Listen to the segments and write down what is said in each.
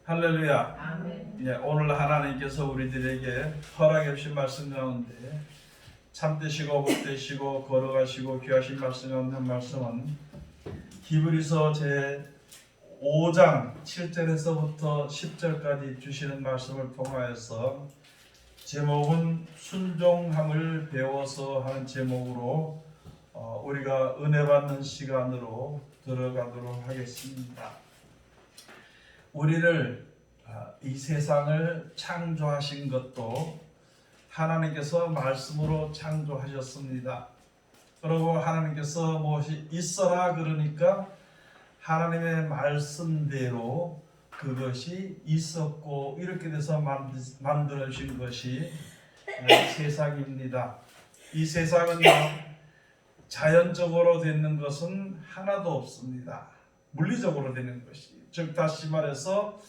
할렐루야. 아멘. 예, 오늘 하나님께서 우리들에게 허락해 주신 말씀 가운데 참되시고 복되시고 걸어가시고 귀하신 말씀 없는 말씀은 히브리서 제 5장 7절에서부터 10절까지 주시는 말씀을 통하여서 제목은 순종함을 배워서 하는 제목으로 우리가 은혜 받는 시간으로 들어가도록 하겠습니다. 우리를 이 세상을 창조하신 것도 하나님께서 말씀으로 창조하셨습니다. 그리고 하나님께서 무엇이 있어라 그러니까 하나님의 말씀대로 그것이 있었고 이렇게 돼서 만들어진 것이 세상입니다. 이 세상은 자연적으로 되는 것은 하나도 없습니다. 물리적으로 되는 것이, 즉 다시 말해서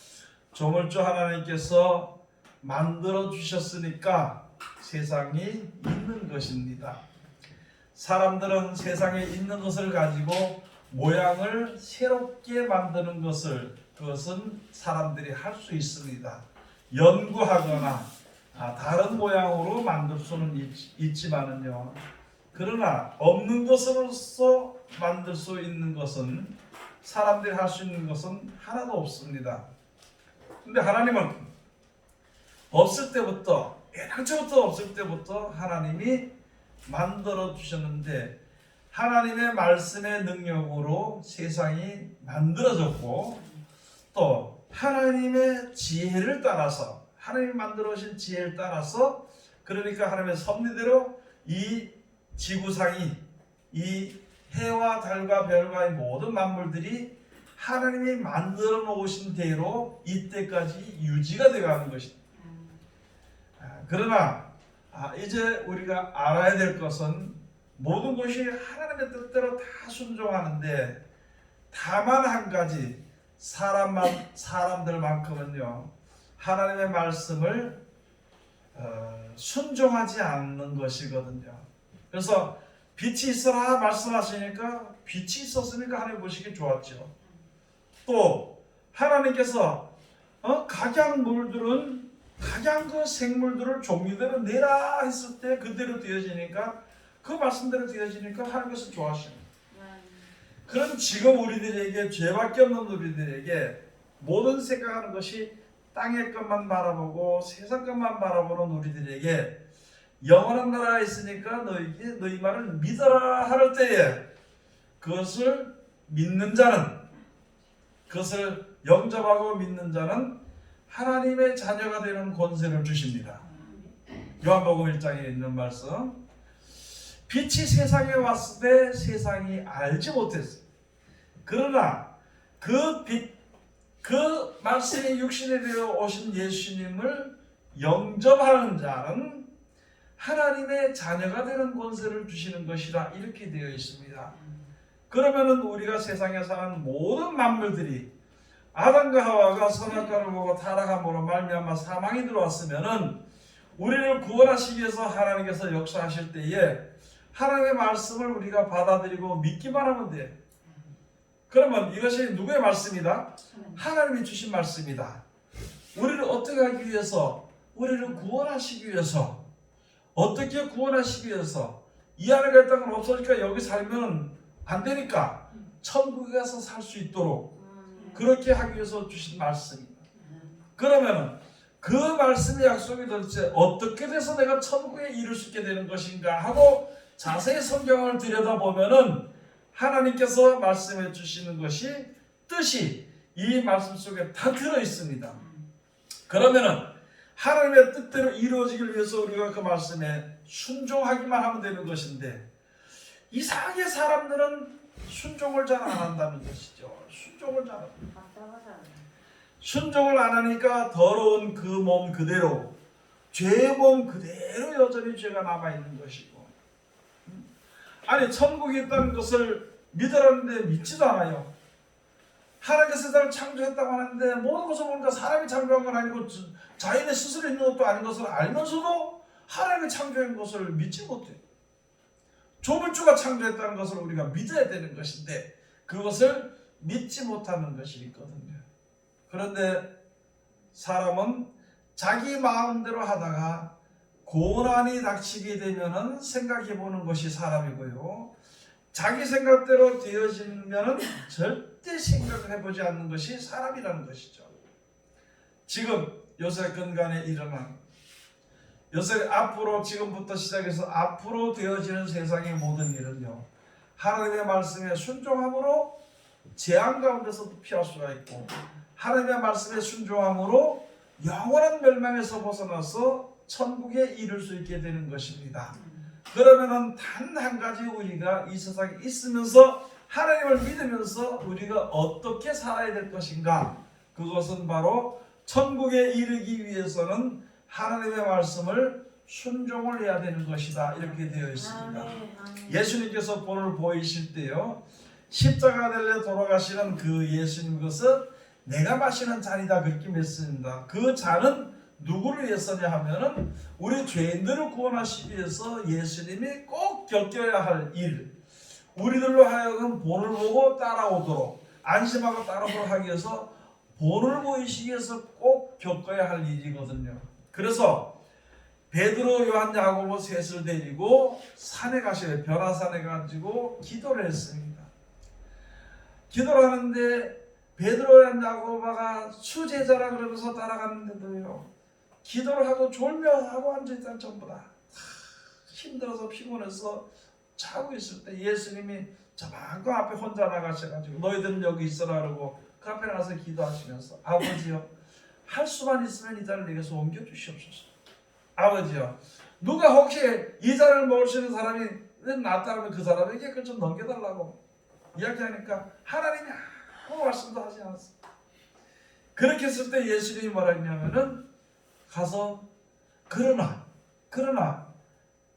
조물주 하나님께서 만들어 주셨으니까 세상이 있는 것입니다. 사람들은 세상에 있는 것을 가지고 모양을 새롭게 만드는 그것은 사람들이 할 수 있습니다. 연구하거나 다른 모양으로 만들 수는 있지만은요. 그러나 없는 것으로서 만들 수 있는 것은, 사람들이 할 수 있는 것은 하나도 없습니다. 근데 하나님은 없을 때부터, 애당초부터 없을 때부터 하나님이 만들어 주셨는데, 하나님의 말씀의 능력으로 세상이 만들어졌고, 또 하나님의 지혜를 따라서, 하나님이 만들어 주신 지혜를 따라서, 그러니까 하나님의 섭리대로 이 지구상이, 이 해와 달과 별과 모든 만물들이 하나님이 만들어 놓으신 대로 이때까지 유지가 되어가는 것입니다. 그러나 이제 우리가 알아야 될 것은 모든 것이 하나님의 뜻대로 다 순종하는데, 다만 한 가지, 사람들만큼은요 하나님의 말씀을 순종하지 않는 것이거든요. 그래서 빛이 있어라 말씀하시니까 빛이 있었으니까 하나님 보시기 좋았죠. 또 하나님께서 각양 그 생물들을 종류대로 내라 했을 때 그대로 되어지니까, 그 말씀대로 되어지니까 하나님께서 좋아하십니다. 그럼 지금 우리들에게, 죄밖에 없는 우리들에게 모든 생각하는 것이 땅의 것만 바라보고 세상 것만 바라보는 우리들에게 영원한 나라가 있으니까 너희 말을 믿어라 할 때에 그것을 믿는 자는, 그것을 영접하고 믿는 자는 하나님의 자녀가 되는 권세를 주십니다. 요한복음 1장에 있는 말씀, 빛이 세상에 왔을 때 세상이 알지 못했어요. 그러나 그 빛, 그 말씀이 육신이 되어 오신 예수님을 영접하는 자는 하나님의 자녀가 되는 권세를 주시는 것이라, 이렇게 되어 있습니다. 그러면은 우리가 세상에 사는 모든 만물들이 아담과 하와가 선악과를 보고 타락함으로 말미암아 사망이 들어왔으면은 우리를 구원하시기 위해서 하나님께서 역사하실 때에 하나님의 말씀을 우리가 받아들이고 믿기만 하면 돼. 그러면 이것이 누구의 말씀이다? 하나님이 주신 말씀이다. 우리를 어떻게 하기 위해서? 우리를 구원하시기 위해서. 어떻게 구원하시기 위해서? 이 안에 갈 땅은 없으니까 여기 살면 안 되니까 천국에 가서 살 수 있도록 그렇게 하기 위해서 주신 말씀입니다. 그러면 그 말씀의 약속이 도대체 어떻게 돼서 내가 천국에 이룰 수 있게 되는 것인가 하고 자세히 성경을 들여다보면은 하나님께서 말씀해 주시는 것이, 뜻이 이 말씀 속에 다 들어 있습니다. 그러면은 하나님의 뜻대로 이루어지길 위해서 우리가 그 말씀에 순종하기만 하면 되는 것인데, 이상하게 사람들은 순종을 잘 안 한다는 것이죠. 순종을 안 하니까 더러운 그 몸 그대로, 죄의 몸 그대로 여전히 죄가 남아있는 것이고, 아니 천국이 있다는 것을 믿으라는데 믿지도 않아요. 하나님께서 세상을 창조했다고 하는데 모든 것을 보니까 사람이 창조한 건 아니고 자연의 스스로 있는 것도 아닌 것을 알면서도 하나님이 창조한 것을 믿지 못해요. 조물주가 창조했다는 것을 우리가 믿어야 되는 것인데 그것을 믿지 못하는 것이 있거든요. 그런데 사람은 자기 마음대로 하다가 고난이 닥치게 되면은 생각해 보는 것이 사람이고요. 자기 생각대로 되어지면은 절대 생각을 해보지 않는 것이 사람이라는 것이죠. 지금 요새 근간에 일어난, 요새 앞으로 지금부터 시작해서 앞으로 되어지는 세상의 모든 일은요, 하나님의 말씀에 순종함으로 재앙 가운데서도 피할 수가 있고, 하나님의 말씀에 순종함으로 영원한 멸망에서 벗어나서 천국에 이를 수 있게 되는 것입니다. 그러면은 단 한 가지 우리가 이 세상에 있으면서 하나님을 믿으면서 우리가 어떻게 살아야 될 것인가? 그것은 바로 천국에 이르기 위해서는 하나님의 말씀을 순종을 해야 되는 것이다. 이렇게 되어 있습니다. 예수님께서 본을 보이실 때요, 십자가 될래 돌아가시는 그 예수님 것은 내가 마시는 잔이다 그렇게 맺습니다. 그 잔은 누구를 위해서냐 하면은 우리 죄인들을 구원하시기 위해서 예수님이 꼭 겪어야 할 일, 우리들로 하여금 본을 보고 따라오도록, 안심하고 따라오도록 하기 위해서 본을 보이시기 위해서 꼭 겪어야 할 일이거든요. 그래서 베드로, 요한, 야고보 셋을 데리고 산에 가시래, 변화산에 가지고 기도를 했습니다. 기도를 하는데 베드로, 요한, 야고보가 수제자라 그러면서 따라갔는데도요, 기도를 하고 졸며하고 앉아있다는 전부 다 힘들어서 피곤해서 자고 있을 때 예수님이 저만큼 앞에 혼자 나가셔가지고 너희들은 여기 있어라 그러고 그 앞에 나가서 기도하시면서, 아버지요, 할 수만 있으면 이 잔을 내게서 옮겨주시옵소서. 아버지요, 누가 혹시 이 잔을 먹을 수 있는 사람이 나타나면 그 사람에게 그걸 좀 넘겨달라고 이야기하니까 하나님이 아무 말씀도 하지 않았습니다. 그렇게 했을 때 예수님이 뭐라 했냐면은, 가서 그러나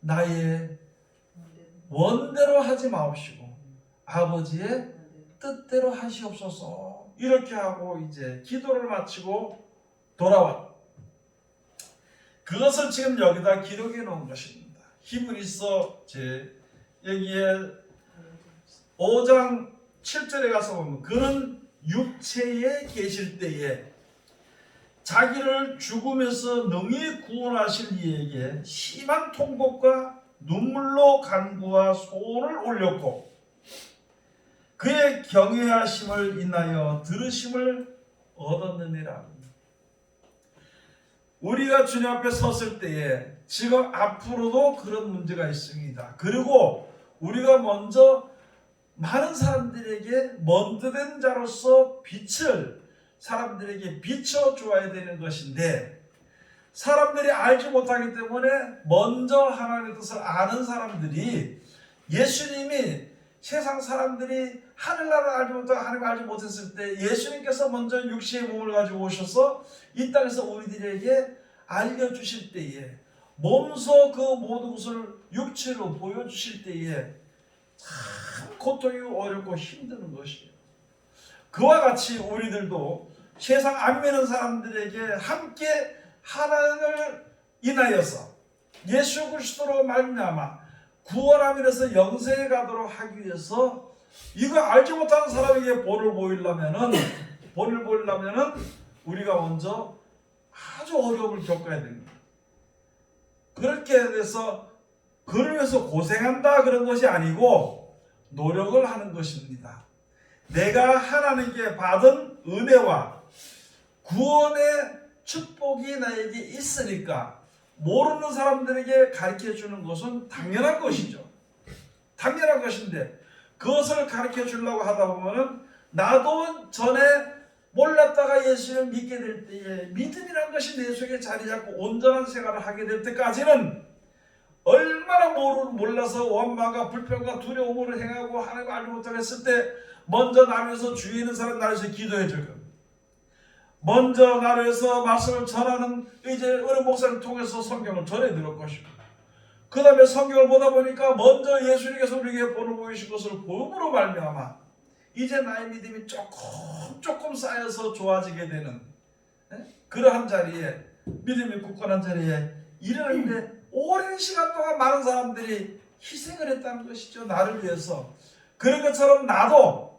나의 원대로 하지 마옵시고 아버지의 뜻대로 하시옵소서. 이렇게 하고 이제 기도를 마치고 돌아와. 그것을 지금 여기다 기록해 놓은 것입니다. 히브리서 여기에 5장 7절에 가서 보면, 그는 육체에 계실 때에 자기를 죽음에서 능히 구원하실 이에게 심한 통곡과 눈물로 간구와 소원을 올렸고 그의 경외하심을 인하여 들으심을 얻었느니라. 우리가 주님 앞에 섰을 때에 지금 앞으로도 그런 문제가 있습니다. 그리고 우리가 먼저 많은 사람들에게 먼저된 자로서 빛을 사람들에게 비춰주어야 되는 것인데, 사람들이 알지 못하기 때문에 먼저 하나님의 뜻을 아는 사람들이, 예수님이 세상 사람들이 하늘나라를 알지 못하고 하나님을 알지 못했을 때 예수님께서 먼저 육신의 몸을 가지고 오셔서 이 땅에서 우리들에게 알려주실 때에, 몸소 그 모든 것을 육체로 보여주실 때에 참 고통이 어렵고 힘드는 것이에요. 그와 같이 우리들도 세상 안 믿는 사람들에게 함께 하나님을 인하여서 예수 그리스도로 말미암아 구원함이라서 영생에 가도록 하기 위해서 이거 알지 못하는 사람에게 본을 보이려면은 우리가 먼저 아주 어려움을 겪어야 됩니다. 그렇게 돼서 그를 위해서 고생한다 그런 것이 아니고 노력을 하는 것입니다. 내가 하나님께 받은 은혜와 구원의 축복이 나에게 있으니까 모르는 사람들에게 가르쳐 주는 것은 당연한 것이죠. 당연한 것인데 그것을 가르쳐 주려고 하다 보면은 나도 전에 몰랐다가 예수를 믿게 될 때에 믿음이란 것이 내 속에 자리 잡고 온전한 생활을 하게 될 때까지는 얼마나 몰라서 원망과 불평과 두려움으로 행하고 하나님을 알지 못하고 했을 때 먼저 나를 위해서 주위에 있는 사람 나를 위해서 기도해 줄 겁니다. 먼저 나를 위해서 말씀을 전하는 이제 어느 목사를 통해서 성경을 전해 들을 것이고, 그 다음에 성경을 보다 보니까 먼저 예수님께서 우리에게 본을 보이신 것을 보음으로 말미암아 이제 나의 믿음이 조금 쌓여서 좋아지게 되는 그러한 자리에, 믿음이 굳건한 자리에 이르는데 오랜 시간 동안 많은 사람들이 희생을 했다는 것이죠. 나를 위해서. 그런 것처럼 나도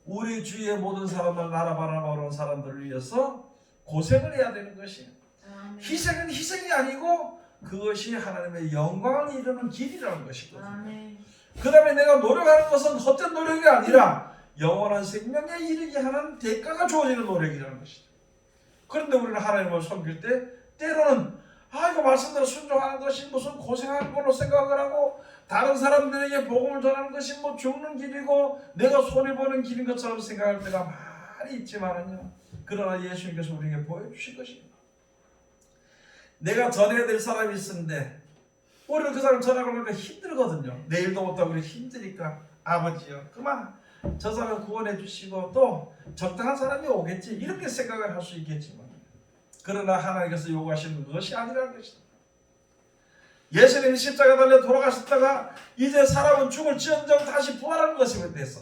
우리 주위의 모든 사람을 나라 바라보는 사람들을 위해서 고생을 해야 되는 것이에요. 아멘. 희생은 희생이 아니고 그것이 하나님의 영광을 이루는 길이라는 것이거든요. 아멘. 그 다음에 내가 노력하는 것은 헛된 노력이 아니라 영원한 생명에 이르게 하는 대가가 주어지는 노력이라는 것이죠. 그런데 우리는 하나님을 섬길 때 때로는 이거 말씀대로 순종하는 것이 무슨 고생하는 걸로 생각을 하고 다른 사람들에게 복음을 전하는 것이 뭐 죽는 길이고 내가 손해보는 길인 것처럼 생각할 때가 많이 있지만은요. 그러나 예수님께서 우리에게 보여주신 것입니다. 내가 전해야 될 사람이 있는데 우리는 그 사람 전하고 그러니까 힘들거든요. 내일도 못하고 우리 힘드니까 아버지요 그만 저 사람 구원해 주시고 또 적당한 사람이 오겠지 이렇게 생각을 할 수 있겠지만 그러나 하나님께서 요구하시는 것이 아니라는 것입니다. 예수님이 십자가 달려 돌아가셨다가 이제 사람은 죽을지언정 다시 부활하는 것에 대해서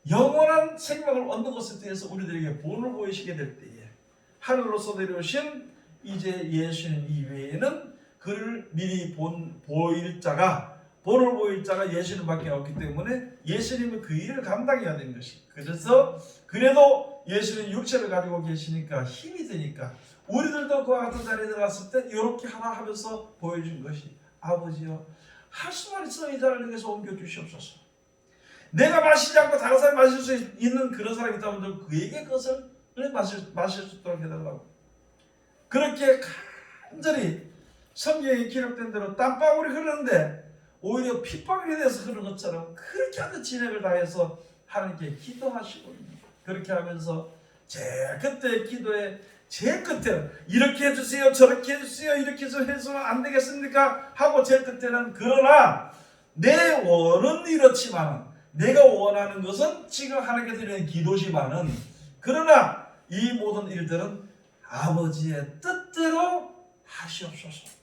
영원한 생명을 얻는 것에 대해서 우리들에게 본을 보이시게 될 때에 하늘로서 내려오신 이제 예수님 이외에는 그를 미리 본을 보일 자가 예수님밖에 없기 때문에 예수님은 그 일을 감당해야 되는 것이. 그래서 그래도 예수님 육체를 가지고 계시니까 힘이 드니까 우리들도 그와 같은 자리에 들어갔을 때 이렇게 하나 하면서 보여준 것이 아버지여 할 수만 있으면 이 자를 내게서 옮겨 주시옵소서. 내가 마시지 않고 다른 사람이 마실 수 있는 그런 사람이 있다면 그에게 그것을 마실 수 있도록 해달라고. 그렇게 간절히 성경에 기록된 대로 땀방울이 흐르는데 오히려 핏방울이 돼서 흐르는 것처럼 그렇게 하는 진액을 다해서 하나님께 기도하시고 그렇게 하면서 제 그때의 기도에 제일 끝에 이렇게 해주세요 저렇게 해주세요 이렇게 해서는 안 되겠습니까 하고 제일 끝에는 그러나 내 원은 이렇지만 내가 원하는 것은 지금 하나님께 드리는 기도지만은 그러나 이 모든 일들은 아버지의 뜻대로 하시옵소서.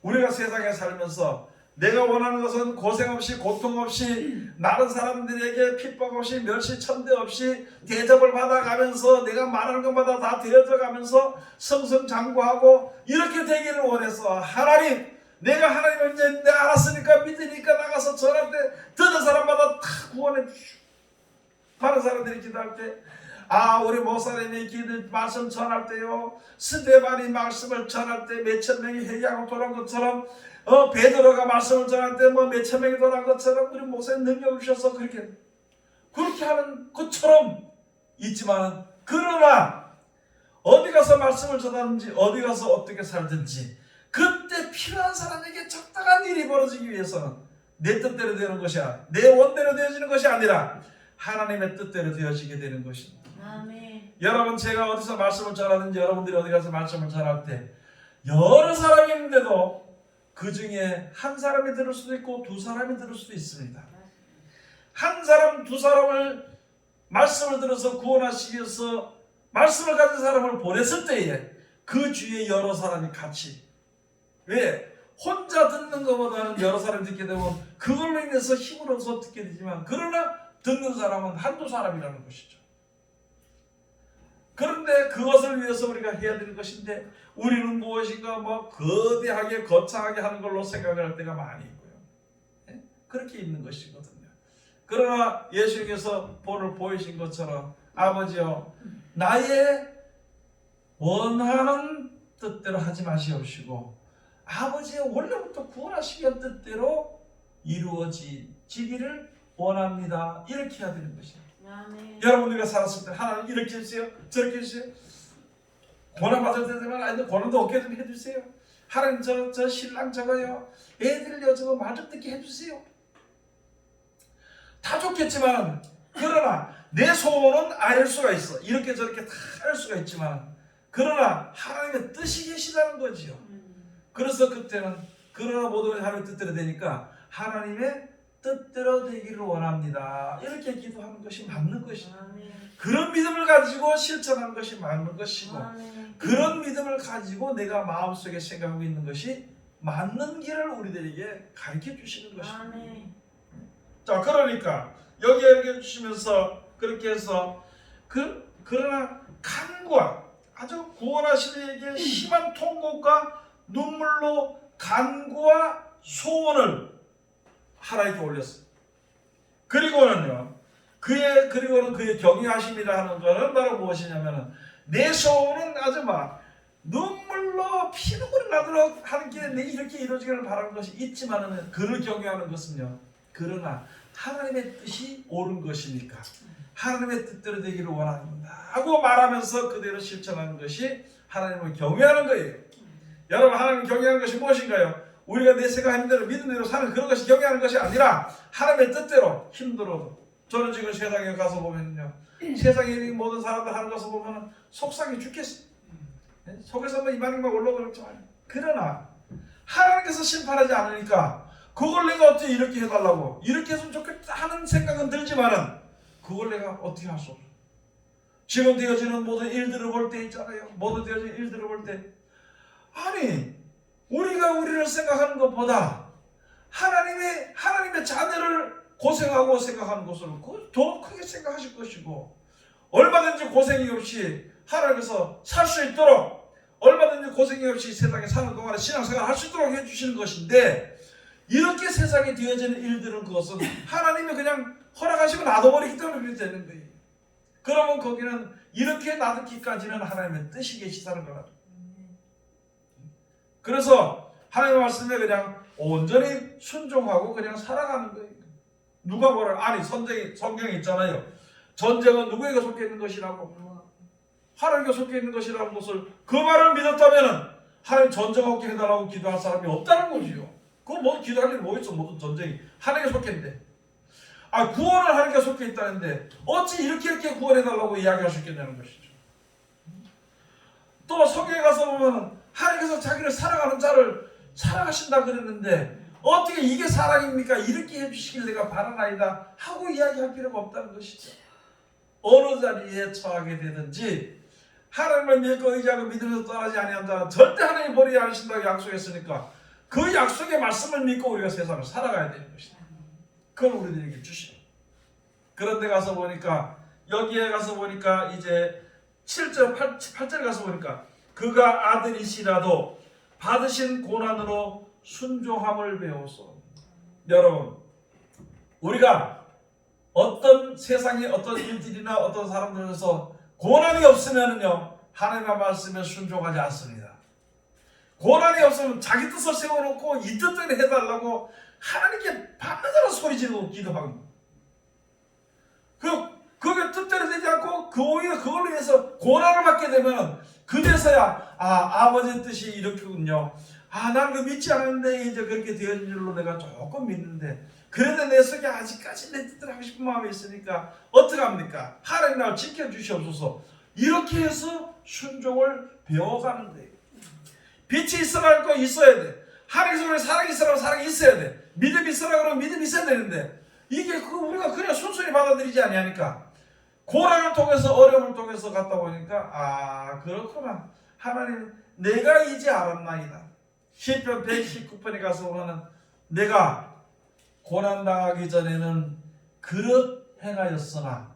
우리가 세상에 살면서 내가 원하는 것은 고생 없이 고통 없이 다른 사람들에게 핍박 없이 멸시천대 없이 대접을 받아가면서 내가 말하는 것마다 다 되어져가면서 승승장구하고 이렇게 되기를 원해서 하나님 내가 하나님을 이제 알았으니까 믿으니까 나가서 전할 때 듣는 사람마다 다 구원해 주시오. 많은 사람들이 기도할 때 우리 목사님이 기도 말씀 전할 때요 스데반이 말씀을 전할 때 몇천 명이 회개하고 돌아온 것처럼 베드로가 말씀을 전할 때 뭐 몇천 명이 돌아온 것처럼 우리 목사님 능력을 주셔서 그렇게 하는 것처럼 있지만 그러나 어디 가서 말씀을 전하든지 어디 가서 어떻게 살든지 그때 필요한 사람에게 적당한 일이 벌어지기 위해서는 내 뜻대로 되는 것이 아니라 내 원대로 되어지는 것이 아니라 하나님의 뜻대로 되어지게 되는 것입니다. 아멘. 여러분 제가 어디서 말씀을 전하든지 여러분들이 어디 가서 말씀을 전할 때 여러 사람이 있는데도 그 중에 한 사람이 들을 수도 있고 두 사람이 들을 수도 있습니다. 한 사람 두 사람을 말씀을 들어서 구원하시기 위해서 말씀을 가진 사람을 보냈을 때에 그 주위에 여러 사람이 같이 왜? 혼자 듣는 것보다는 여러 사람이 듣게 되면 그걸로 인해서 힘을 얻어서 듣게 되지만 그러나 듣는 사람은 한두 사람이라는 것이죠. 그런데 그것을 위해서 우리가 해야 되는 것인데 우리는 무엇인가 거대하게 거창하게 하는 걸로 생각을 할 때가 많이 있고요. 그렇게 있는 것이거든요. 그러나 예수님께서 본을 보이신 것처럼 아버지여 나의 원하는 뜻대로 하지 마시옵시고 아버지의 원래부터 구원하시기 위한 뜻대로 이루어지기를 원합니다. 이렇게 해야 되는 것이에요. 아멘. 여러분들과 살았을 때 하나님 이렇게 해주세요 저렇게 해주세요 고난 받을 때 되면 아니 고난도 없게 좀 해주세요 하나님 저 신랑 저거요 애들요 저거 말 좀 듣게 해주세요 다 좋겠지만 그러나 내 소원은 알 수가 있어 이렇게 저렇게 다 할 수가 있지만 그러나 하나님의 뜻이 계시다는 거지요. 그래서 그때는 그러나 모든 것이 하나님의 뜻대로 되니까 하나님의 뜻대로 되기를 원합니다. 이렇게 기도하는 것이 맞는 것이죠. 그런 믿음을 가지고 실천하는 것이 맞는 것이고 그런 믿음을 가지고 내가 마음속에 생각하고 있는 것이 맞는 길을 우리들에게 가르쳐 주시는 것입니다. 자, 그러니까 여기에 주시면서 그렇게 해서 그러나 간구와 아주 구원하실 이에게 심한 통곡과 눈물로 간구와 소원을 하나님께 올렸어요. 그리고는요 그리고는 그의 경외하심이라 하는 것은 바로 무엇이냐면은 내 소원은 아주 막 눈물로 피눈물이 나도록 하는 길에 내 이렇게 이루어지기를 바라는 것이 있지만은 그를 경외하는 것은요. 그러나 하나님의 뜻이 옳은 것이니까 하나님의 뜻대로 되기를 원합니다 하고 말하면서 그대로 실천하는 것이 하나님을 경외하는 거예요. 여러분, 하나님을 경외하는 것이 무엇인가요? 우리가 내 생각하는 대로 믿음대로 사는 그런 것이 경외하는 것이 아니라 하나님의 뜻대로 힘들어도. 저는 지금 세상에 가서 보면요, 세상에 모든 사람들 하는 것을 보면 속상해 죽겠어. 속에서 이만희만 올라오겠지만, 그러나 하나님께서 심판하지 않으니까 그걸 내가 어떻게 이렇게 해달라고 이렇게 했으면 좋겠다 하는 생각은 들지만은 그걸 내가 어떻게 할 수 없어. 지금 되어지는 모든 일들을 볼 때 있잖아요. 모든 되어지는 일들을 볼 때, 아니 우리가 우리를 생각하는 것보다 하나님의 자녀를 고생하고 생각하는 것을 더 크게 생각하실 것이고, 얼마든지 고생이 없이 하나님께서 살 수 있도록, 얼마든지 고생이 없이 세상에 사는 동안에 신앙생활을 할 수 있도록 해주시는 것인데, 이렇게 세상에 되어지는 일들은 그것은 하나님이 그냥 허락하시고 놔둬버리기 때문에 그렇게 되는 거예요. 그러면 거기는 이렇게 놔두기까지는 하나님의 뜻이 계시다는 거라. 그래서 하나님의 말씀에 그냥 온전히 순종하고 그냥 살아가는 거예요. 누가 뭐라, 아니 성경에 있잖아요. 전쟁은 누구에게 속해 있는 것이라고, 하나님께 속해 있는 것이라는 것을, 그 말을 믿었다면 하나님 전쟁 없게 해달라고 기도할 사람이 없다는 거지요. 그거 뭐 기도할 일이 뭐 있어. 모든 전쟁이 하나님께 속해 있는데, 구원을 하나님께 속해 있다는데 어찌 이렇게 구원해달라고 이야기할 수 있겠냐는 것이죠. 또 성경에 가서 보면 하나님께서 자기를 사랑하는 자를 사랑하신다 그랬는데 어떻게 이게 사랑입니까? 이렇게 해주시길 내가 바라나이다 하고 이야기할 필요가 없다는 것이죠. 어느 자리에 처하게 되든지 하나님을 믿고 의지하고 믿으면서 떠나지 아니한 자는 절대 하나님이 버리지 않으신다고 약속했으니까 그 약속의 말씀을 믿고 우리가 세상을 살아가야 되는 것이다. 그걸 우리들에게 주시죠. 그런데 가서 보니까, 여기에 가서 보니까 이제 7절 8절 가서 보니까 그가 아들이시라도 받으신 고난으로 순종함을 배워서. 여러분, 우리가 어떤 세상의 어떤 일들이나 어떤 사람들에서 고난이 없으면요 하나님의 말씀에 순종하지 않습니다. 고난이 없으면 자기 뜻을 세워놓고 이 뜻대로 해달라고 하나님께 밤낮으로 소리 지르고 기도하고, 그게 뜻대로 되지 않고 오히려 그걸로 인해서 고난을 받게 되면 그제서야 아버지의 뜻이 이렇게군요. 나는 그 믿지 않았는데 이제 그렇게 되어진 줄로 내가 조금 믿는데, 그래도 내 속에 아직까지 내 뜻대로 하고 싶은 마음이 있으니까 어떡합니까? 하나님 나를 지켜주시옵소서. 이렇게 해서 순종을 배워가는 거예요. 빛이 있어야 거 있어야 돼. 하나님의 사랑이 있으라면 사랑이 있어야 돼. 믿음이 있으라 그러면 믿음이 있어야 되는데, 이게 우리가 그냥 순순히 받아들이지 아니하니까 고난을 통해서 어려움을 통해서 갔다 보니까 그렇구나. 하나님 내가 이제 알았나이다. 시편 119편에 가서 보면 내가 고난당하기 전에는 그릇 행하였으나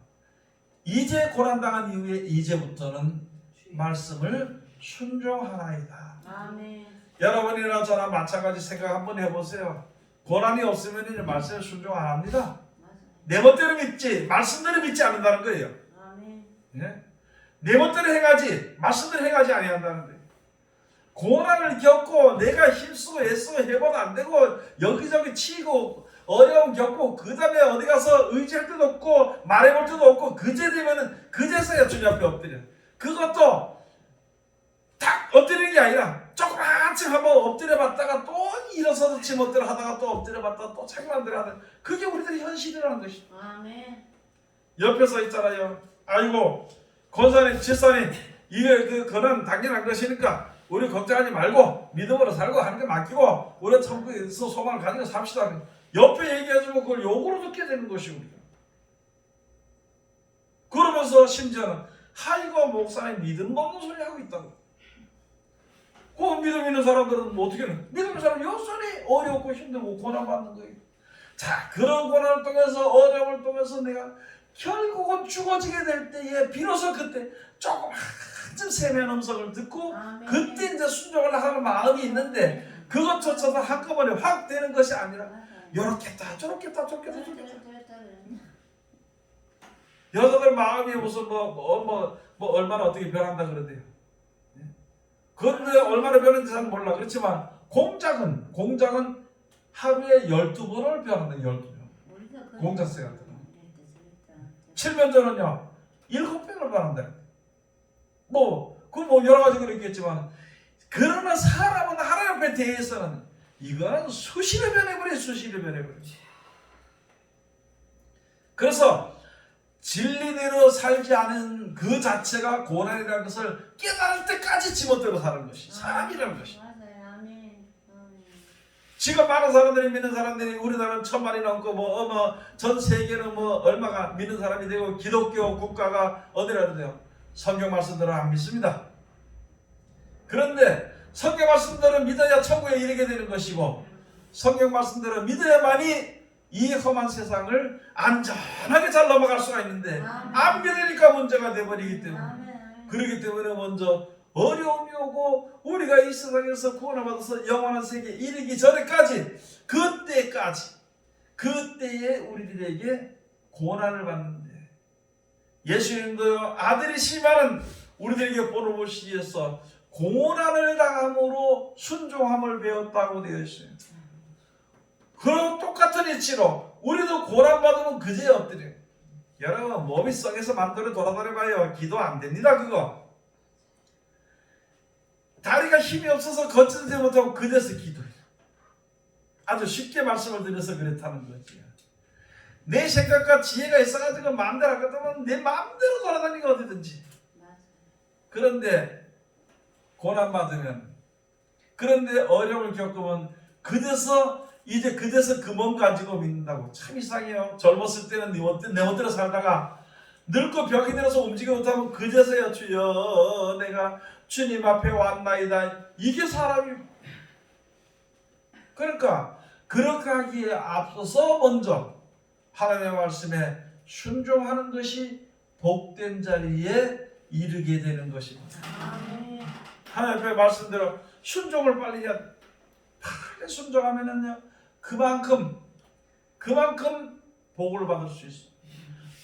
이제 고난당한 이후에 이제부터는 말씀을 순종하나이다. 아멘. 여러분이나 저나 마찬가지 생각 한번 해보세요. 고난이 없으면 이제 말씀에 순종 안 합니다. 내 멋대로 믿지 말씀대로 믿지 않는다는 거예요. 아멘. 예? 내 멋대로 행하지 말씀대로 행하지 아니한다는 거예요. 고난을 겪고 내가 힘쓰고 애쓰고 해봐도 안 되고 여기저기 치고 어려움 겪고 그 다음에 어디 가서 의지할 데도 없고 말해볼 데도 없고 그제 되면은 그제서야 주님 앞에 엎드려. 그것도 딱 엎드리는 게 아니라 조그만치 한번 엎드려봤다가 또 일어서서 지 멋대로 하다가 또 엎드려봤다가 또 자기만 대로 하다가, 그게 우리들의 현실이라는 것이죠. 아멘. 옆에서 있잖아요. 아이고 권사님 집사님 이게 그 그는 당연한 것이니까 우리 걱정하지 말고 믿음으로 살고 하는 게 맡기고 우리 천국에서 소망을 가지고 삽시다. 옆에 얘기해주면 그걸 욕으로 듣게 되는 것이 우리가. 그러면서 심지어는 하이고 목사님 믿음 없는 소리 하고 있다고. 그 믿음 있는 사람들은 뭐 어떻게 하는? 믿음 있는 사람은 여전히 어렵고 힘들고 고난받는 거예요. 자, 그런 고난을 통해서 어려움을 통해서 내가 결국은 죽어지게 될 때에 비로소 그때 조금 한쯤 세미한 음성을 듣고 그때 이제 순종을 하는 마음이 있는데 그것조차도 한꺼번에 확 되는 것이 아니라 요렇겠다 저렇겠다 저렇겠다 저렇겠다. 여자들 마음이 무슨 얼마나 어떻게 변한다 그러대요. 그건 왜 얼마나 변했는지 잘 몰라. 그렇지만 공작은 하루에 12번을 변한다. 12번. 공작새 같은 거. 칠면조는요 7배를 변한다. 여러 가지 그렇겠지만, 그러나 사람은 하나님 앞에 대해서는 이거는 수시로 변해버려. 그래서 진리대로 살지 않은 그 자체가 고난이라는 것을 깨달을 때까지 지멋대로 사는 것이 사람이라는 것이. 지금 많은 사람들이 믿는 사람들이 우리나라는 1000만이 넘고 전 세계는 얼마가 믿는 사람이 되고 기독교 국가가 어디라는데요. 성경 말씀대로 안 믿습니다. 그런데 성경 말씀대로 믿어야 천국에 이르게 되는 것이고, 성경 말씀대로 믿어야만이 이 험한 세상을 안전하게 잘 넘어갈 수가 있는데, 안 믿으니까 문제가 돼버리기 때문에, 그렇기 때문에 먼저 어려움이 오고 우리가 이 세상에서 구원을 받아서 영원한 세계에 이르기 전에까지, 그때에 우리들에게 고난을 받는데, 예수님도요 아들이 심하는 우리들에게 본을 보시기 위해서 고난을 당함으로 순종함을 배웠다고 되어 있어요. 그리고 똑같은 이치로 우리도 고난받으면 그제야 엎드려요. 여러분, 몸이 썩에서 맘대로 돌아다녀봐요. 기도 안 됩니다. 그거 다리가 힘이 없어서 걷지도 못하고 그제서 기도해요. 아주 쉽게 말씀을 드려서 그렇다는 거지. 내 생각과 지혜가 있어가지고 마음대로 하거든 내 마음대로 돌아다니고 어디든지. 그런데 고난받으면, 그런데 어려움을 겪으면 그제서 그 몸 가지고 믿는다고. 참 이상해요. 젊었을 때는 내 멋대로 살다가 늙고 병이 들어서 움직이지 못하면 그제서야 주여 내가 주님 앞에 왔나이다. 이게 사람이. 그러니까 그렇게 하기에 앞서서 먼저 하나님의 말씀에 순종하는 것이 복된 자리에 이르게 되는 것입니다. 하나님의 말씀대로 순종을 빨리 순종하면은요 그만큼 복을 받을 수 있어요.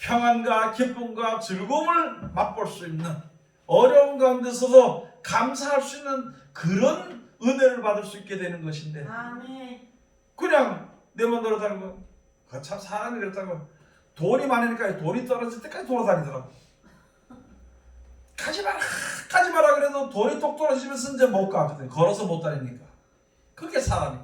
평안과 기쁨과 즐거움을 맛볼 수 있는, 어려운 가운데서도 감사할 수 있는 그런 은혜를 받을 수 있게 되는 것인데, 그냥 내 맘대로 사는 거. 참 사람이 그렇다고. 돈이 많으니까 돈이 떨어질 때까지 돌아다니더라고. 가지 마라 그래도 돈이 똑 떨어지면서 이제 못 가거든. 걸어서 못 다니니까. 그게 사람이.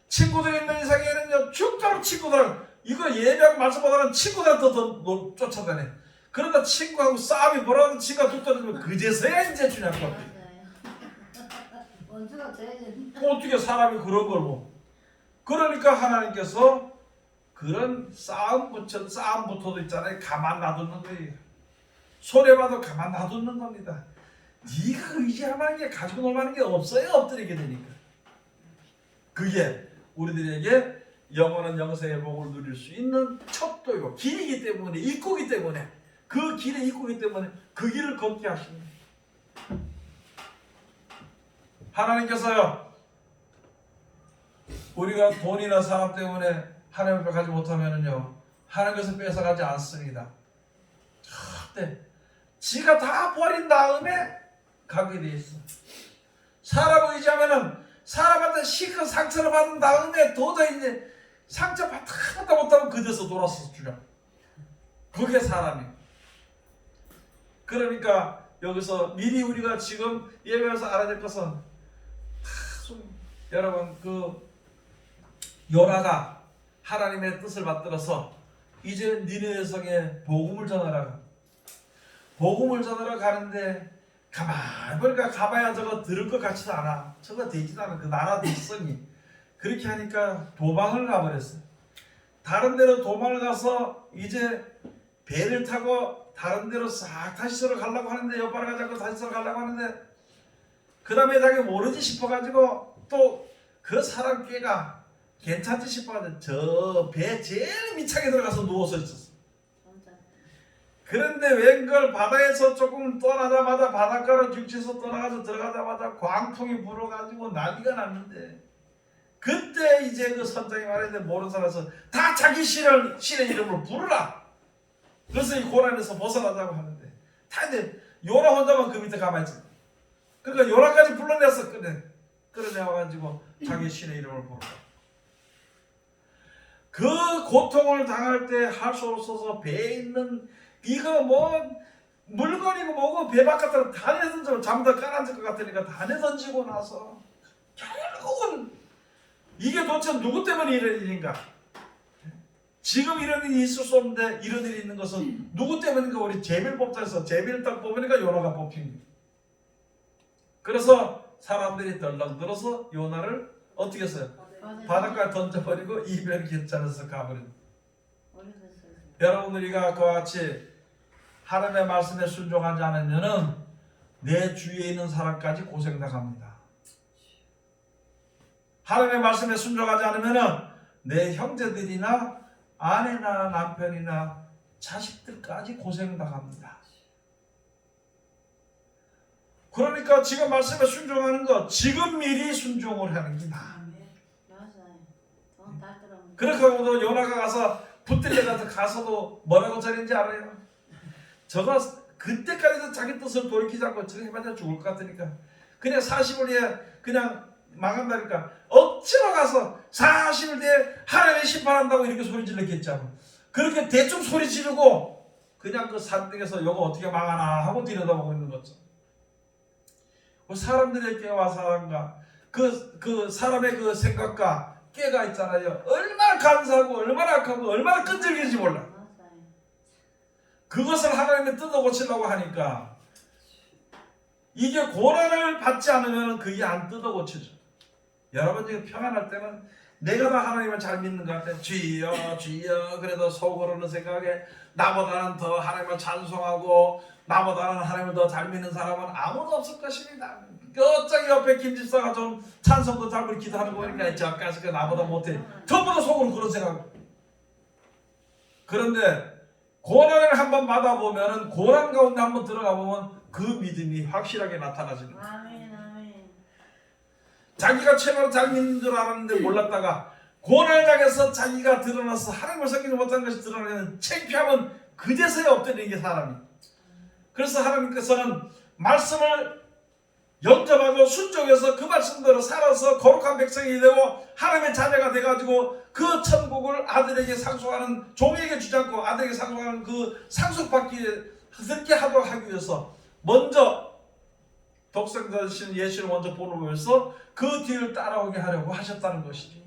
친구들 있는 이상에는요 죽도록 친구들, 이거 예배하고 말씀하다는 친구들한테 더 쫓아다녀. 그러다 친구하고 싸움이 벌어지면 친구가 뚝 떨어지면 그제서야 이제 주냐고. 어떻게 사람이 그런 걸 그러니까 하나님께서 그런 싸움부터도 있잖아요. 가만 놔두는 거예요. 손해봐도 가만 놔두는 겁니다. 네가 의지하는 게 가지고 놀라는 게 없어요. 엎드리게 되니까. 그게 우리들에게 영원한 영생의 복을 누릴 수 있는 척도이고 길이기 때문에, 입구기 때문에, 그 길의 입구기 때문에 그 길을 걷게 하십니다. 하나님께서요 우리가 돈이나 사람 때문에 하나님 앞에 가지 못하면은요 하나님께서 뺏어가지 않습니다. 절대. 지가 다 버린 다음에 가게 돼 있어. 사람 의지하면은 사람한테 시큰 상처를 받은 다음에 도저히 이제 상처 받다 못하면 그제서 돌아서 주려. 그게 사람이에요. 그러니까 여기서 미리 우리가 지금 예배에서 알아야 될 것은, 여러분 요나가 하나님의 뜻을 받들어서 이제 니느웨 성에 복음을 전하라. 복음을 전하러 가는데 가만히 보니까 가봐야 저거 들을 것 같지도 않아. 저거 되지도 않아. 그 나라 백성이. 그렇게 하니까 도망을 가버렸어요. 다른 데로 도망을 가서 이제 배를 타고 다른 데로 싹 다시서로 가려고 하는데, 옆바로 가자고 다시서로 가려고 하는데, 그 다음에 자기 모르지 싶어가지고 또 그 사람 꾀가 괜찮지 싶어가지고 저 배 제일 밑창에 들어가서 누워서 있었어. 그런데 웬걸 바다에서 조금 떠나자마자 바닷가로 육지에서 떠나가서 들어가자마자 광풍이 불어가지고 난리가 났는데, 그때 이제 그 선장이 말했는데 모르는 사람에서 다 자기 신의 이름을 부르라. 그래서 이 고난에서 벗어나자고 하는데 다 이제 요나 혼자만 그 밑에 가만히 있어. 그러니까 요나까지 불러내서 끌어내와가지고 자기 신의 이름을 부르라. 그 고통을 당할 때 할 수 없어서 배에 있는 이거 뭐 물건이고 뭐고 배 바깥으로 다 내던지고 잠도 깔아앉을 것 같으니까 다 내던지고 나서 결국은 이게 도대체 누구 때문에 이런 일인가? 지금 이런 일이 있을 수 없는데 이런 일이 있는 것은 누구 때문인가? 우리 제비를 뽑자해서 제비를 딱 뽑으니까 요나가 뽑힌 거예요. 그래서 사람들이 덜렁들어서 요나를 어떻게 했어요? 바닷가에 던져버리고 이별 괜찮아서 가버린. 여러분 우리가 그와 같이 하나님의 말씀에 순종하지 않으면은 내 주위에 있는 사람까지 고생당합니다. 하나님의 말씀에 순종하지 않으면은 내 형제들이나 아내나 남편이나 자식들까지 고생당합니다. 그러니까 지금 말씀에 순종하는 거 지금 미리 순종을 하는 게 나아. 그렇게 하고도 요나가 가서 붙들려 가서도 뭐라고 저랬는지 알아요? 저가 그때까지도 자기 뜻을 돌이키지 않고 저렇게 해봤자 죽을 것 같으니까 그냥 40일 뒤에 그냥 망한다니까 억지로 가서 40일 뒤에 하나님이 심판한다고 이렇게 소리 질렀겠잖아. 그렇게 대충 소리 지르고 그냥 그 산등에서 요거 어떻게 망하나 하고 들여다보고 있는 거죠. 사람들의 깨와 사랑과 그 사람의 그 생각과 깨가 있잖아요. 얼마나 간사하고 얼마나 악하고 얼마나 끈질긴지 몰라. 그것을 하나님이 뜯어 고치려고 하니까 이게 고난을 받지 않으면 그게 안 뜯어 고쳐져. 여러분 지금 평안할 때는 내가 다 하나님을 잘 믿는 것 같아. 주여 주여 그래도 속으로는 생각에 나보다는 더 하나님을 찬송하고 나보다는 하나님을 더 잘 믿는 사람은 아무도 없을 것입니다. 어쩌기 옆에 김집사가 좀 찬송도 잘 부르고 기도하는 거 보니까 저까지 나보다 못해. 전부 다 속으로 그런 생각. 그런데 고난을 한번 받아보면 고난 가운데 한번 들어가 보면 그 믿음이 확실하게 나타나지는 거예요. 자기가 최고로 잘 믿는 줄 알았는데 몰랐다가 고난을 당해서 자기가 드러나서 하나님을 섬기지 못한 것이 드러나는 창피함은 그제서야 없다는 게 사람이. 그래서 하나님께서는 말씀을 영접하고 순종해서 그 말씀대로 살아서 거룩한 백성이 되고 하나님의 자녀가 돼가지고 그 천국을 아들에게 상속하는, 종에게 주지 않고 아들에게 상속하는 그 상속받게 하도록 하기 위해서 먼저 독생자신 예수를 먼저 보는 위해서 그 뒤를 따라오게 하려고 하셨다는 것이죠.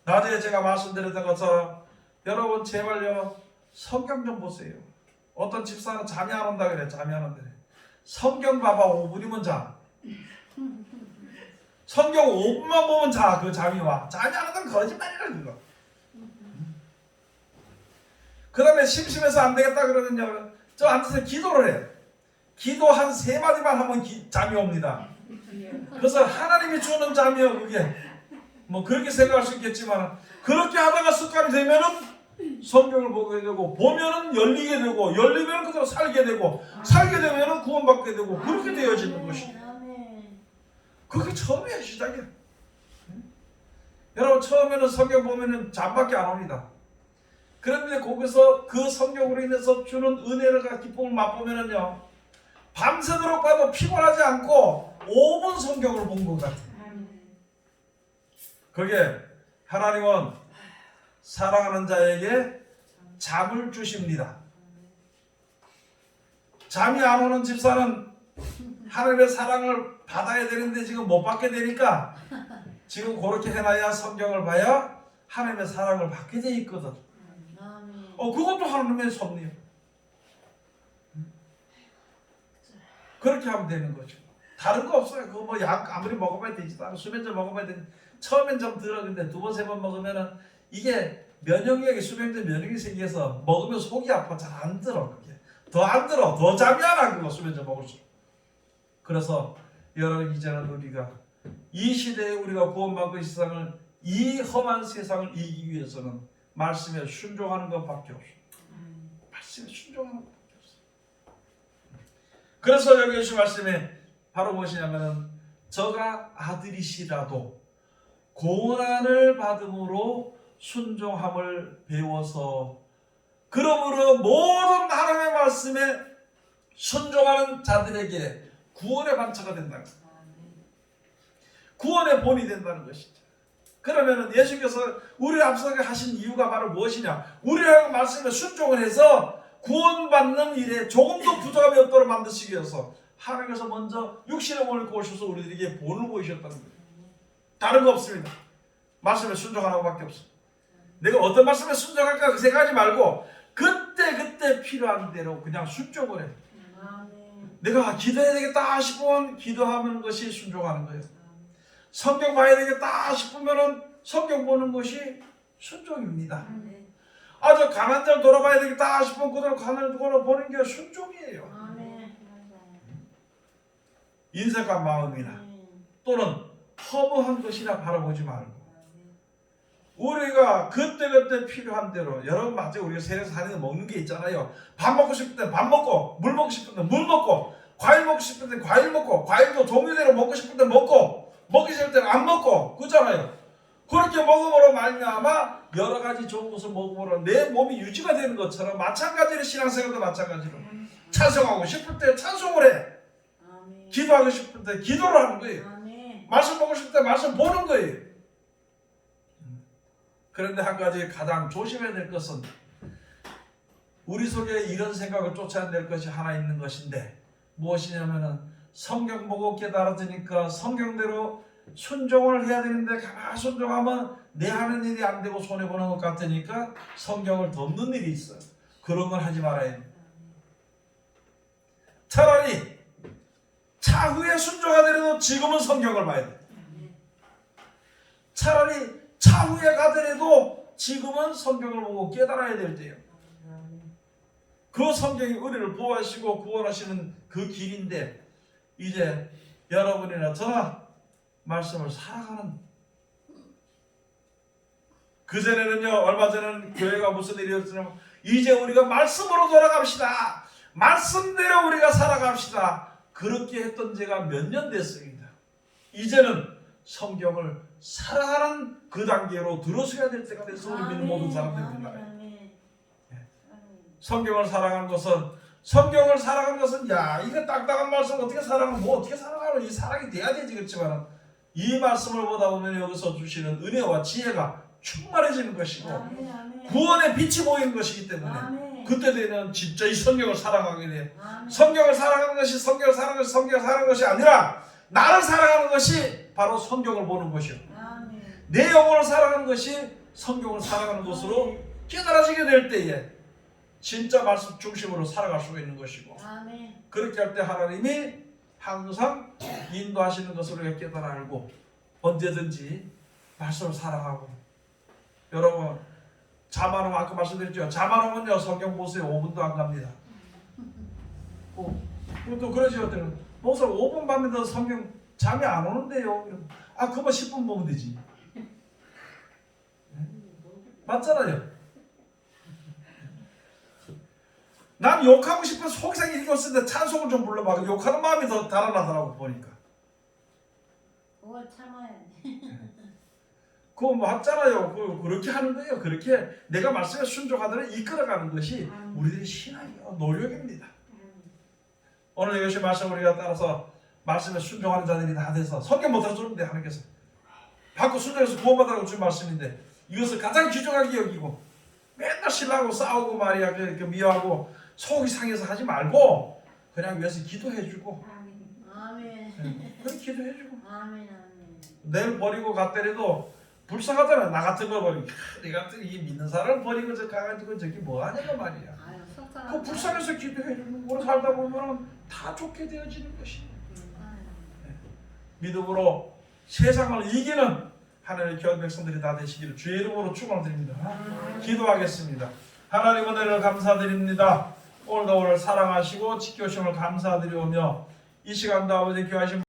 낮에 제가 말씀드렸던 것처럼 여러분 제발요 성경 좀 보세요. 어떤 집사는 잠이 안 온다 그래. 잠이 안 온다 그래. 성경 봐봐. 5분이면 자. 성경 5분만 보면 자. 그 잠이 와. 잠이 안 온다면 거짓말이라 그거. 그 다음에 심심해서 안 되겠다 그러면요 저 앉아서 기도를 해. 기도 한 3마디만 하면 잠이 옵니다. 그래서 하나님이 주는 잠이요 그게. 뭐 그렇게 생각할 수 있겠지만 그렇게 하다가 습관이 되면은 성경을 보게 되고 보면은 열리게 되고 열리면 그대로 살게 되고 살게 되면은 구원받게 되고 그렇게 되어지는 것이. 그게 처음이야 시작이야. 여러분 처음에는 성경 보면은 잠밖에 안 옵니다. 그런데 거기서 그 성경으로 인해서 주는 은혜를 기쁨을 맛보면은요 밤새도록 봐도 피곤하지 않고 5분 성경을 본 것 같아요. 그게 하나님은 사랑하는 자에게 잠을 주십니다. 잠이 안 오는 집사는 하나님의 사랑을 받아야 되는데 지금 못 받게 되니까 지금 그렇게 해놔야 성경을 봐야 하나님의 사랑을 받게 돼 있거든. 그것도 하나님의 섭리예요. 그렇게 하면 되는 거죠. 다른 거 없어요. 그거 뭐 약 아무리 먹어봐야 되지도 않고 수면제 먹어봐야 되지. 처음엔 좀 들어. 근데 2번, 3번 먹으면은 이게 면역력이 수면제 면역이 생겨서 먹으면 속이 아파. 잘 안 들어. 그게 더 안 들어. 더 잠이 안 와. 그거 수면제 먹을수록. 그래서 여러분 이제는 우리가 이 시대에 우리가 구원받고 이 세상을 이 험한 세상을 이기기 위해서는 말씀에 순종하는 것밖에 없어. 말씀에 순종하는 것밖에 없어. 그래서 여기 예수 말씀에 바로 무엇이냐면은 저가 아들이시라도 고난을 받음으로 순종함을 배워서 그러므로 모든 하나님의 말씀에 순종하는 자들에게 구원의 반차가 된다는 거예요. 구원의 본이 된다는 것이죠. 그러면 예수께서 우리를 앞서게 하신 이유가 바로 무엇이냐? 우리라는 말씀에 순종을 해서 구원받는 일에 조금도 부족함이 없도록 만드시기 위해서 하나님께서 먼저 육신의 몸을 입고 오셔서 우리들에게 본을 보이셨다는 거예요. 다른 거 없습니다. 말씀에 순종하는 것밖에 없습니다. 내가 어떤 말씀에 순종할까 그 생각하지 말고 그때 필요한 대로 그냥 순종을 해. 내가 기도해야 되겠다 싶으면 기도하는 것이 순종하는 거예요. 성경 봐야 되겠다 싶으면 성경 보는 것이 순종입니다. 아주 가난 점 돌아봐야 되겠다 싶으면 그대로 가난을 돌아보는 게 순종이에요. 인색한 마음이나 또는 허무한 것이나 바라보지 말고 우리가 그때 필요한 대로 여러분 맞죠? 우리가 세상에서 사는 먹는 게 있잖아요. 밥 먹고 싶을 때 밥 먹고 물 먹고 싶을 때 물 먹고 과일 먹고 싶을 때 과일 먹고 과일도 종류대로 먹고 싶을 때 먹고 먹기 싫을 때는 안 먹고 그렇잖아요. 그렇게 먹음으로 말미암아 여러 가지 좋은 것을 먹음으로 내 몸이 유지가 되는 것처럼 마찬가지로 신앙생활도 마찬가지로 찬송하고 싶을 때 찬송을 해. 기도하고 싶을 때 기도를 하는 거예요. 말씀 보고 싶을 때 말씀 보는 거예요. 그런데 한 가지 가장 조심해야 될 것은 우리 속에 이런 생각을 쫓아낼 것이 하나 있는 것인데 무엇이냐면은 성경 보고 깨달아지니까 성경대로 순종을 해야 되는데 가만히 순종하면 내 하는 일이 안 되고 손해보는 것 같으니까 성경을 덮는 일이 있어요. 그런 걸 하지 말아야 합니다. 차라리 차후에 순종하더라도 지금은 성경을 봐야 돼. 차라리 차후에 가더라도 지금은 성경을 보고 깨달아야 될 때예요. 그 성경이 우리를 보호하시고 구원하시는 그 길인데 이제 여러분이나 저나 말씀을 살아가는 그전에는요 얼마 전에는 교회가 무슨 일이었냐면 이제 우리가 말씀으로 돌아갑시다. 말씀대로 우리가 살아갑시다. 그렇게 했던 지가 몇 년 됐습니다. 이제는 성경을 살아가는 그 단계로 들어서야 될 때가 돼서 우리 믿는 모든 사람들이 된다. 성경을 살아가는 것은 야 이거 딱딱한 말씀 어떻게 살아가면 뭐 어떻게 살아가면 이 사랑이 돼야 되지 그렇지만 이 말씀을 보다 보면 여기서 주시는 은혜와 지혜가 충만해지는 것이고 구원의 빛이 보이는 것이기 때문에 그때 되면 진짜 이 성경을 살아가게 돼. 성경을 살아가는 것이 성경을 살아가는 것이 아니라 나를 살아가는 것이 바로 성경을 보는 것이요. 내 영혼을 살아가는 것이 성경을 살아가는 것으로 깨달아지게 될 때에 진짜 말씀 중심으로 살아갈 수가 있는 것이고 그렇게 할 때 하나님이 항상 인도하시는 것을 우리가 깨달아 알고 언제든지 말씀을 살아가고 여러분 자만하면 아까 말씀드렸죠. 자만하면요 성경 보세요 5분도 안 갑니다. 또 그러죠. 목사 5분 밤에도 성경 잠이 안 오는데요. 아 그만 10분 보면 되지. 맞잖아요. 난 욕하고 싶은 속상이 읽었을 때 찬송을 좀 불러봐. 욕하는 마음이 더 달아나더라고 보니까. 그걸 참아야 돼. 그거 맞잖아요. 그렇게 하는 거예요. 그렇게 내가 말씀에 순종하도록 이끌어가는 것이 우리들의 신앙이요 노력입니다. 오늘 이것이 말씀 우리가 따라서 말씀에 순종하는 자들이 다 돼서 성경 못 들어주는데 하나님께서 받고 순종해서 구원받으라고 준 말씀인데 이것을 가장 귀중하게 여기고 맨날 신랑하고 싸우고 말이야 미워하고 속이 상해서 하지 말고 그냥 위해서 기도해주고 그냥 기도해주고 내일 버리고 갔더라도 불쌍하잖아. 나 같은 거 버리고 내 같은 이 믿는 사람을 버리고 저 가가지고 저기 뭐하냐고 말이야. 그 불쌍해서 기도해주는 거로 살다 보면 다 좋게 되어지는 것입니다. 믿음으로 세상을 이기는 하나님의 귀한 백성들이 다 되시기를 주의 이름으로 축원드립니다. 기도하겠습니다. 하나님 은혜를 감사드립니다. 오늘도 오늘 사랑하시고 지켜주심을 감사드리오며 이 시간도 아버지 귀하신